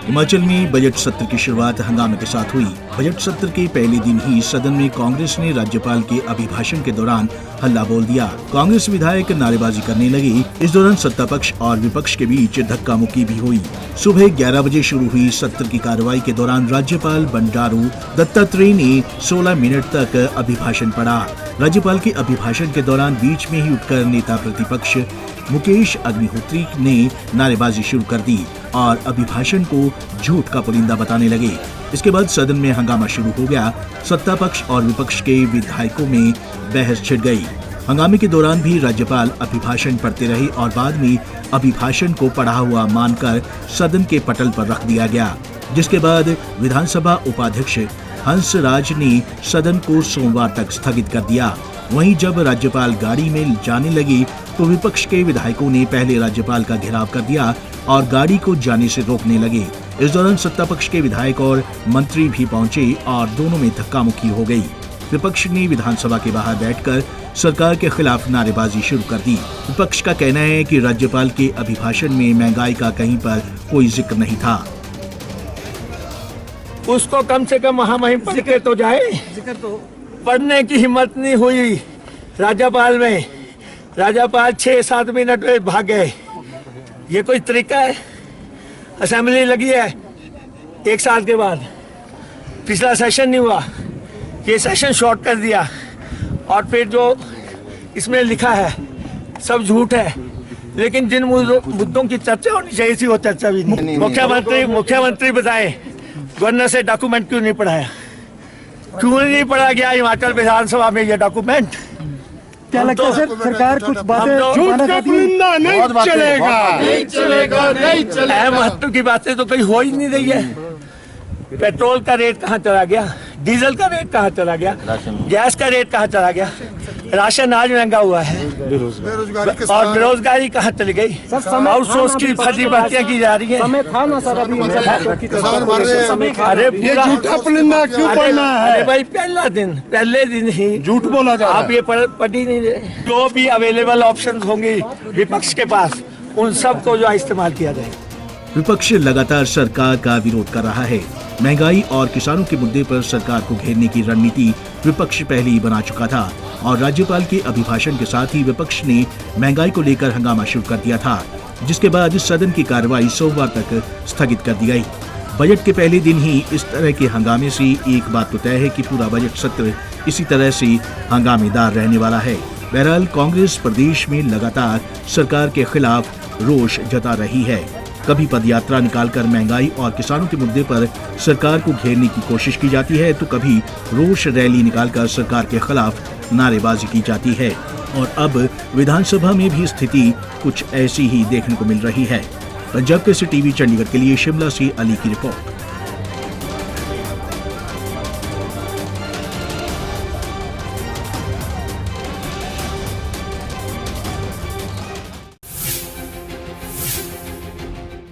हिमाचल में बजट सत्र की शुरुआत हंगामे के साथ हुई। बजट सत्र के पहले दिन ही सदन में कांग्रेस ने राज्यपाल के अभिभाषण के दौरान हल्ला बोल दिया। कांग्रेस विधायक नारेबाजी करने लगे। इस दौरान सत्ता पक्ष और विपक्ष के बीच धक्का मुक्की भी हुई। सुबह 11 बजे शुरू हुई सत्र की कार्रवाई के दौरान राज्यपाल बंडारू दत्तात्रेय ने 16 मिनट तक अभिभाषण पढ़ा। राज्यपाल के अभिभाषण के दौरान बीच में ही उठकर नेता प्रतिपक्ष मुकेश अग्निहोत्री ने नारेबाजी शुरू कर दी और अभिभाषण को झूठ का पुलिंदा बताने लगे। इसके बाद सदन में हंगामा शुरू हो गया। सत्ता पक्ष और विपक्ष के विधायकों में बहस छिड़ गई। हंगामे के दौरान भी राज्यपाल अभिभाषण पढ़ते रहे और बाद में अभिभाषण को पढ़ा हुआ मानकर सदन के पटल पर रख दिया गया, जिसके बाद विधानसभा उपाध्यक्ष हंसराज ने सदन को सोमवार तक स्थगित कर दिया। वहीं जब राज्यपाल गाड़ी में जाने लगे तो विपक्ष के विधायकों ने पहले राज्यपाल का घेराव कर दिया और गाड़ी को जाने से रोकने लगे। इस दौरान सत्ता पक्ष के विधायक और मंत्री भी पहुंचे और दोनों में धक्का मुक्की हो गई। विपक्ष ने विधानसभा के बाहर बैठकर सरकार के खिलाफ नारेबाजी शुरू कर दी। विपक्ष का कहना है कि राज्यपाल के अभिभाषण में महंगाई का कहीं पर कोई जिक्र नहीं था। उसको कम से कम महामहिम पढ़ के तो जाए। पढ़ने की हिम्मत नहीं हुई राज्यपाल में। राज्यपाल 6-7 मिनट में भाग गए। ये कोई तरीका है? असेंबली लगी है 1 साल के बाद, पिछला सेशन नहीं हुआ, ये सेशन शॉर्ट कर दिया और फिर जो इसमें लिखा है सब झूठ है। लेकिन जिन मुद्दों की चर्चा होनी चाहिए थी वो चर्चा भी नहीं। मुख्यमंत्री बताए गवर्नर से डॉक्यूमेंट क्यों नहीं पढ़ाया? क्यों नहीं पढ़ा गया हिमाचल विधानसभा में ये डॉक्यूमेंट? क्या लगता है सर, सरकार कुछ बातें झूठ का पुलिंदा नहीं चलेगा। अहम महत्व की बातें तो कहीं हो ही नहीं रही है। पेट्रोल का रेट कहाँ चला गया? डीजल का रेट कहाँ चला गया? गैस का रेट कहाँ चला गया? राशन आज महंगा हुआ है और बेरोजगारी कहाँ चली गई? आउटसोर्स की फर्जी भर्तियां की जा रही है। अरे ये झूठा पुलिंदा क्यों पढ़ना है? अरे भाई पहले दिन ही झूठ बोला जा रहा है। आप ये पढ़ ही नहीं रहे। जो भी अवेलेबल ऑप्शन होंगी विपक्ष के पास, उन सब को जो इस्तेमाल किया जाए। विपक्ष लगातार सरकार का विरोध कर रहा है। महंगाई और किसानों के मुद्दे पर सरकार को घेरने की रणनीति विपक्ष पहले ही बना चुका था और राज्यपाल के अभिभाषण के साथ ही विपक्ष ने महंगाई को लेकर हंगामा शुरू कर दिया था, जिसके बाद सदन की कार्रवाई सोमवार तक स्थगित कर दी गई। बजट के पहले दिन ही इस तरह के हंगामे से एक बात तो तय है कि पूरा बजट सत्र इसी तरह से हंगामेदार रहने वाला है। बहरहाल कांग्रेस प्रदेश में लगातार सरकार के खिलाफ रोष जता रही है। कभी पदयात्रा निकालकर महंगाई और किसानों के मुद्दे पर सरकार को घेरने की कोशिश की जाती है, तो कभी रोष रैली निकालकर सरकार के खिलाफ नारेबाजी की जाती है। और अब विधानसभा में भी स्थिति कुछ ऐसी ही देखने को मिल रही है। पंजाब केसरी टीवी चंडीगढ़ के लिए शिमला से अली की रिपोर्ट।